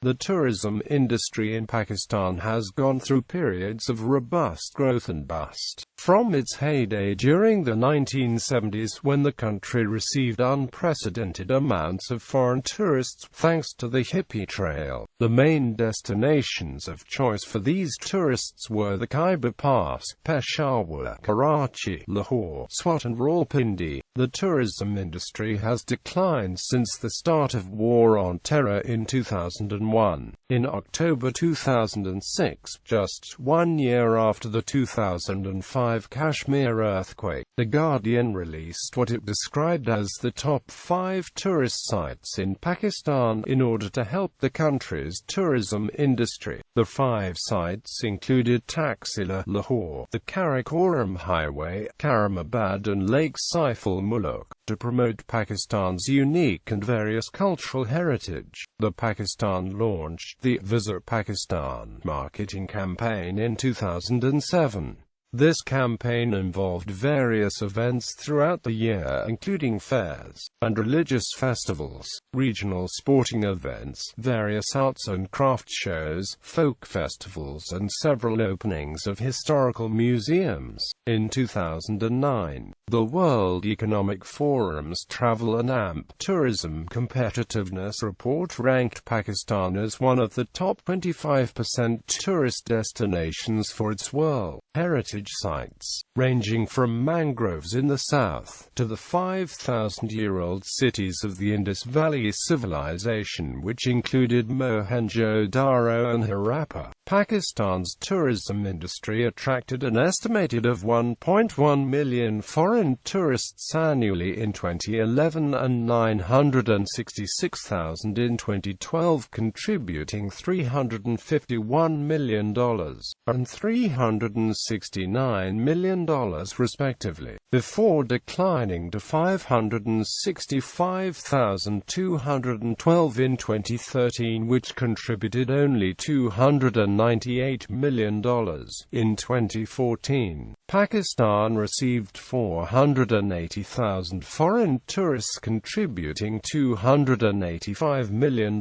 The tourism industry in Pakistan has gone through periods of robust growth and bust. From its heyday during the 1970s, when the country received unprecedented amounts of foreign tourists thanks to the Hippie trail, the main destinations of choice for these tourists were the Khyber Pass, Peshawar, Karachi, Lahore, Swat and Rawalpindi. The tourism industry has declined since the start of War on Terror in 2001. In October 2006, just 1 year after the 2005 Kashmir earthquake, The Guardian released what it described as the top 5 tourist sites in Pakistan in order to help the country's tourism industry. The 5 sites included Taxila, Lahore, the Karakoram Highway, Karamabad and Lake Saiful-Muluk. To promote Pakistan's unique and various cultural heritage, the Pakistan launched the Visit Pakistan marketing campaign in 2007. This campaign involved various events throughout the year, including fairs and religious festivals, regional sporting events, various arts and craft shows, folk festivals, and several openings of historical museums. In 2009, the World Economic Forum's Travel and AMP Tourism Competitiveness Report ranked Pakistan as one of the top 25% tourist destinations for its World Heritage sites, ranging from mangroves in the south to the 5,000-year-old cities of the Indus Valley Civilization, which included Mohenjo-Daro and Harappa. Pakistan's tourism industry attracted an estimated of 1.1 million foreign tourists annually in 2011 and 966,000 in 2012, contributing $351 million and $369 million respectively, before declining to 565,212 in 2013, which contributed only $298 million. In 2014, Pakistan received 480,000 foreign tourists, contributing $285 million.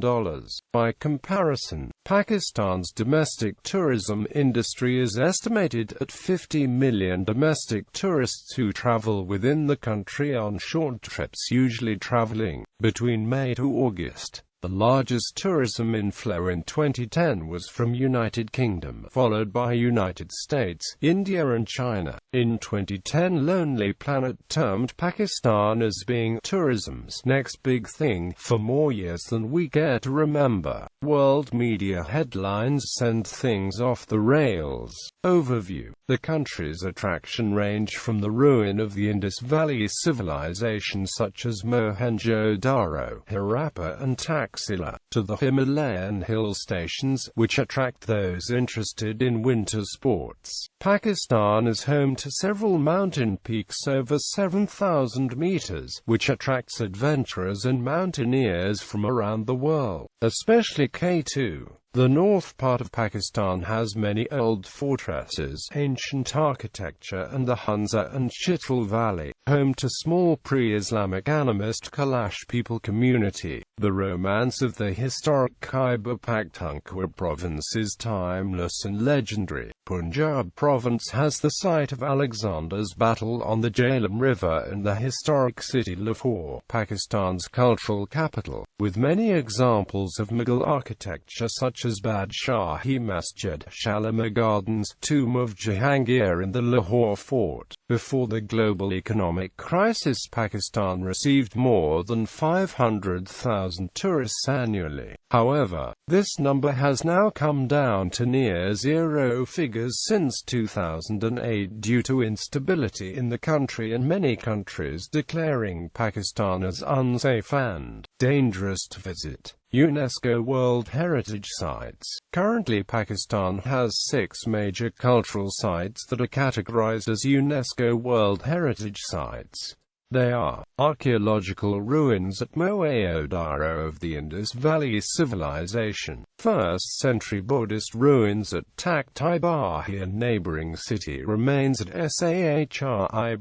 By comparison, Pakistan's domestic tourism industry is estimated at 50 million domestic tourists who travel within the country on short trips, usually traveling between May to August. The largest tourism inflow in 2010 was from United Kingdom, followed by United States, India and China. In 2010, Lonely Planet termed Pakistan as being tourism's next big thing for more years than we care to remember. World media headlines send things off the rails. Overview. The country's attraction range from the ruin of the Indus Valley civilization such as Mohenjo-Daro, Harappa and Taxila, to the Himalayan hill stations, which attract those interested in winter sports. Pakistan is home to several mountain peaks over 7,000 meters, which attracts adventurers and mountaineers from around the world, especially K2. The north part of Pakistan has many old fortresses, ancient architecture and the Hunza and Chitral Valley, home to small pre-Islamic animist Kalash people community. The romance of the historic Khyber Pakhtunkhwa province is timeless and legendary. Punjab province has the site of Alexander's battle on the Jhelum River and the historic city Lahore, Pakistan's cultural capital, with many examples of Mughal architecture such as Badshahi Masjid, Shalimar Gardens, Tomb of Jahangir and the Lahore Fort. Before the global economic crisis, Pakistan received more than 500,000 tourists annually. However, this number has now come down to near zero figures since 2008 due to instability in the country and many countries declaring Pakistan as unsafe and dangerous to visit. UNESCO World Heritage Sites. Currently, Pakistan has 6 major cultural sites that are categorized as UNESCO World Heritage Sites. They are: archaeological ruins at Mohenjo-Daro of the Indus Valley Civilization, 1st century Buddhist ruins at Takht-i Bahi and neighboring city remains at Sahri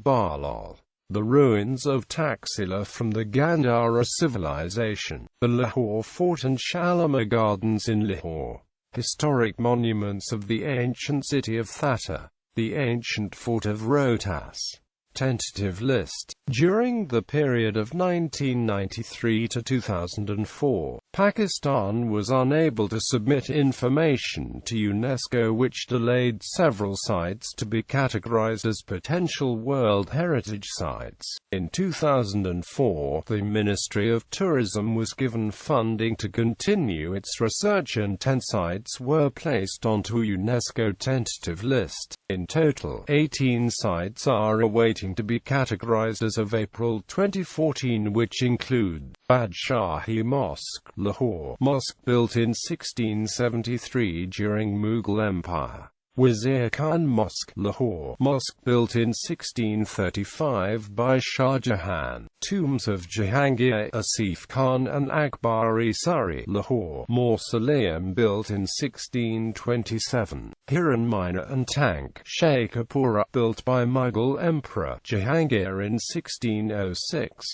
Balal, The ruins of Taxila from the Gandhara civilization, the Lahore Fort and Shalimar Gardens in Lahore. Historic monuments of the ancient city of Thatta, the ancient fort of Rohtas. Tentative list. During the period of 1993 to 2004, Pakistan was unable to submit information to UNESCO, which delayed several sites to be categorized as potential World Heritage Sites. In 2004, the Ministry of Tourism was given funding to continue its research and 10 sites were placed onto UNESCO tentative list. In total, 18 sites are awaiting to be categorized as of April 2014, which include Badshahi Mosque, Lahore, mosque built in 1673 during Mughal Empire. Wazir Khan Mosque, Lahore, mosque built in 1635 by Shah Jahan. Tombs of Jahangir, Asif Khan and Akbari Sari, Lahore, mausoleum built in 1627. Hiran Mina and Tank, Sheikhpura, built by Mughal Emperor Jahangir in 1606.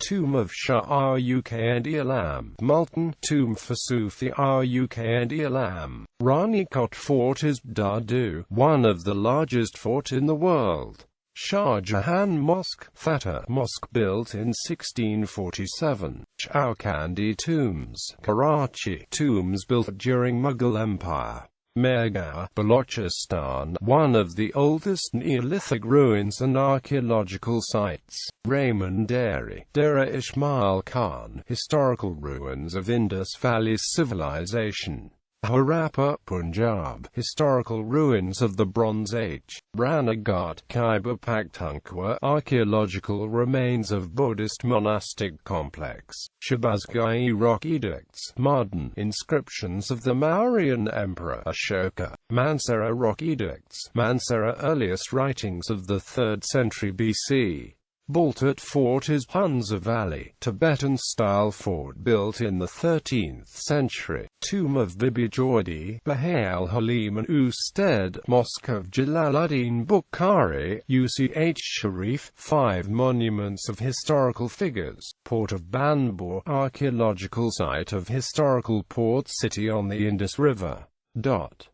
Tomb of Shah Ruk and Elam, Multan. Tomb for Sufi Ruk and Elam. Ranikot Fort is Dadu, one of the largest fort in the world. Shah Jahan Mosque, Thatta, mosque built in 1647. Chowkandi Tombs, Karachi, tombs built during Mughal Empire. Mehrgarh, Balochistan, one of the oldest Neolithic ruins and archaeological sites. Raymond Dairy, Dera Ismail Khan, historical ruins of Indus Valley civilization. Harappa, Punjab, historical ruins of the Bronze Age. Ranaghat, Khyber Pakhtunkhwa, archaeological remains of Buddhist monastic complex. Shabazgai rock edicts, modern inscriptions of the Mauryan Emperor Ashoka. Mansehra rock edicts, Mansehra earliest writings of the 3rd century BC. Baltat Fort is Hunza Valley, Tibetan-style fort built in the 13th century. Tomb of Bibi Jordi, Bahal Halim and Usted, Mosque of Jalaluddin Bukhari, Uch Sharif. 5 monuments of historical figures. Port of Banbur, archaeological site of historical port city on the Indus River.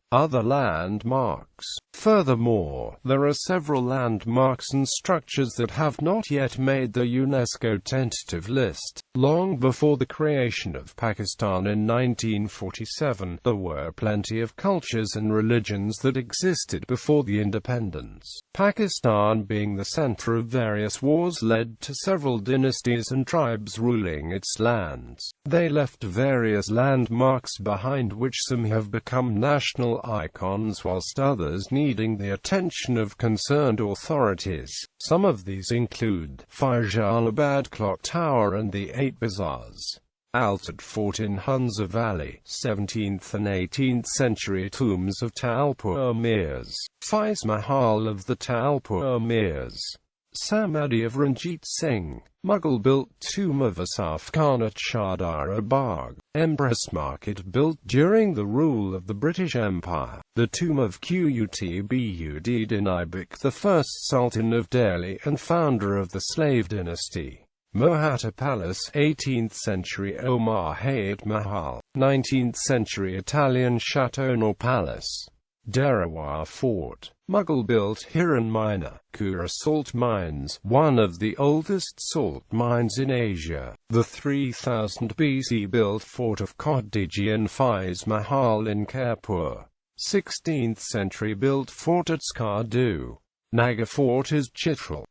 Other landmarks. Furthermore, there are several landmarks and structures that have not yet made the UNESCO tentative list. Long before the creation of Pakistan in 1947, there were plenty of cultures and religions that existed before the independence. Pakistan, being the center of various wars, led to several dynasties and tribes ruling its lands. They left various landmarks behind, which some have become national icons whilst others needing the attention of concerned authorities. Some of these include Faisalabad Clock Tower and the 8 Bazaars. Alted Fort in Hunza Valley, 17th and 18th century tombs of Talpur Mirs. Faiz Mahal of the Talpur Mirs. Samadhi of Ranjit Singh. Mughal-built tomb of Asaf Khan at Shadara Bagh. Empress Market built during the rule of the British Empire. The tomb of Qutb-ud Din Aibak, the first Sultan of Delhi and founder of the slave dynasty. Mohata Palace, 18th century Omar Hayat Mahal. 19th century Italian Chateau Palace. Derawar Fort. Mughal-built Hiran Mina, Kura salt mines, one of the oldest salt mines in Asia. The 3000 BC built fort of Khodiji and Faiz Mahal in Kaipur. 16th century built fort at Skardu. Naga Fort is Chitral.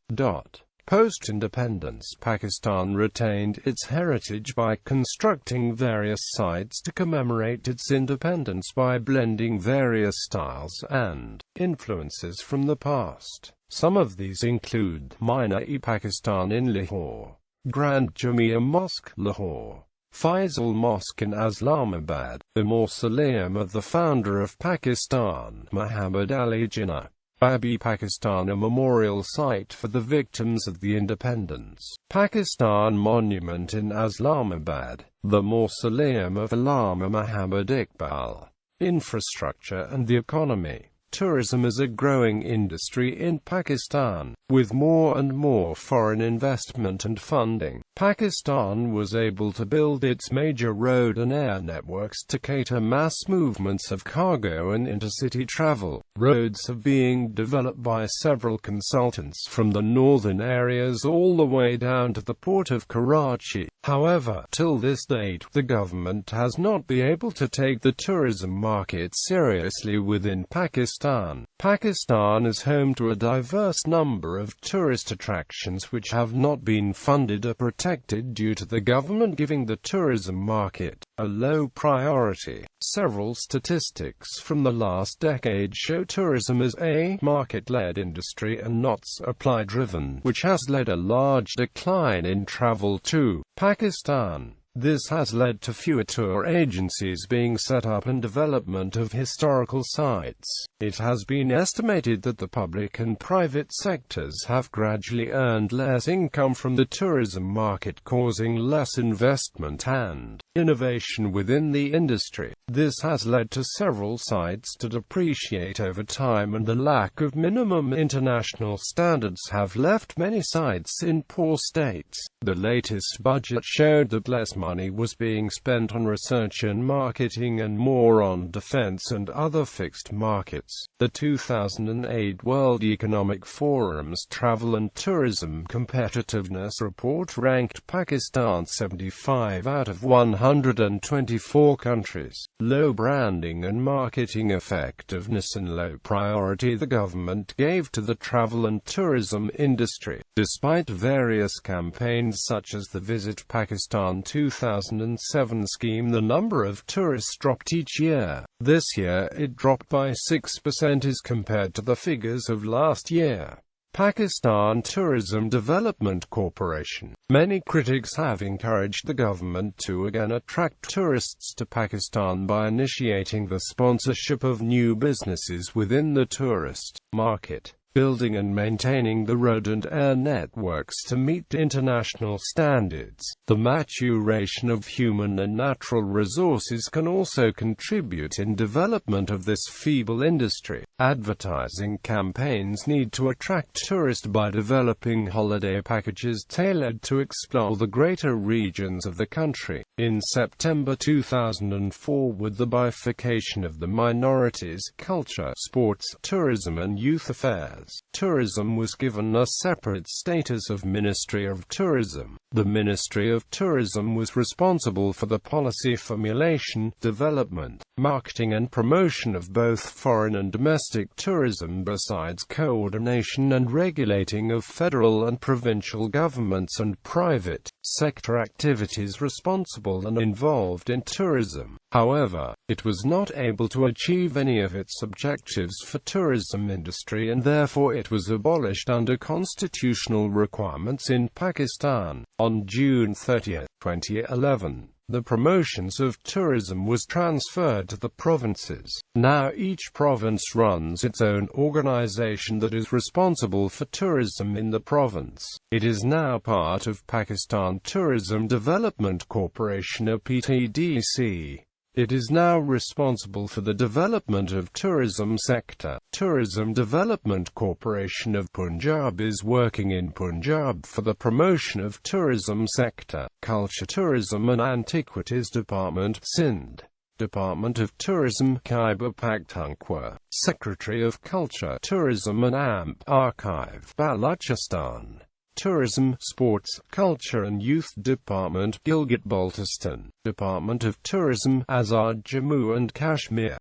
Post-independence, Pakistan retained its heritage by constructing various sites to commemorate its independence by blending various styles and influences from the past. Some of these include Mina-e-Pakistan in Lahore, Grand Jamia Mosque, Lahore, Faisal Mosque in Islamabad, the mausoleum of the founder of Pakistan, Muhammad Ali Jinnah, Babi Pakistan, a memorial site for the victims of the independence. Pakistan Monument in Islamabad, the mausoleum of Allama Muhammad Iqbal. Infrastructure and the economy. Tourism is a growing industry in Pakistan, with more and more foreign investment and funding. Pakistan was able to build its major road and air networks to cater mass movements of cargo and intercity travel. Roads are being developed by several consultants from the northern areas all the way down to the port of Karachi. However, till this date, the government has not been able to take the tourism market seriously within Pakistan. Pakistan is home to a diverse number of tourist attractions which have not been funded or protected due to the government giving the tourism market a low priority. Several statistics from the last decade show tourism as a market-led industry and not supply-driven, which has led a large decline in travel to Pakistan. This has led to fewer tour agencies being set up and development of historical sites. It has been estimated that the public and private sectors have gradually earned less income from the tourism market, causing less investment and innovation within the industry. This has led to several sites to depreciate over time, and the lack of minimum international standards have left many sites in poor states. The latest budget showed that less money was being spent on research and marketing and more on defense and other fixed markets. The 2008 World Economic Forum's Travel and Tourism Competitiveness Report ranked Pakistan 75 out of 124 countries. Low branding and marketing effectiveness and low priority the government gave to the travel and tourism industry. Despite various campaigns such as the Visit Pakistan 2007 scheme, the number of tourists dropped each year. This year it dropped by 6% as compared to the figures of last year. Pakistan Tourism Development Corporation. Many critics have encouraged the government to again attract tourists to Pakistan by initiating the sponsorship of new businesses within the tourist market, building and maintaining the road and air networks to meet international standards. The maturation of human and natural resources can also contribute in development of this feeble industry. Advertising campaigns need to attract tourists by developing holiday packages tailored to explore the greater regions of the country. In September 2004, with the bifurcation of the minorities, culture, sports, tourism and youth affairs, tourism was given a separate status of Ministry of Tourism. The Ministry of Tourism was responsible for the policy formulation, development, marketing and promotion of both foreign and domestic tourism, besides coordination and regulating of federal and provincial governments and private sector activities responsible and involved in tourism. However, it was not able to achieve any of its objectives for tourism industry, and therefore it was abolished under constitutional requirements in Pakistan. On June 30, 2011, the promotions of tourism was transferred to the provinces. Now each province runs its own organization that is responsible for tourism in the province. It is now part of Pakistan Tourism Development Corporation or PTDC. It is now responsible for the development of tourism sector. Tourism Development Corporation of Punjab is working in Punjab for the promotion of tourism sector. Culture, Tourism and Antiquities Department, Sindh. Department of Tourism, Khyber Pakhtunkhwa. Secretary of Culture, Tourism and Archive, Balochistan. Tourism, Sports, Culture and Youth Department, Gilgit-Baltistan. Department of Tourism, Azad Jammu and Kashmir.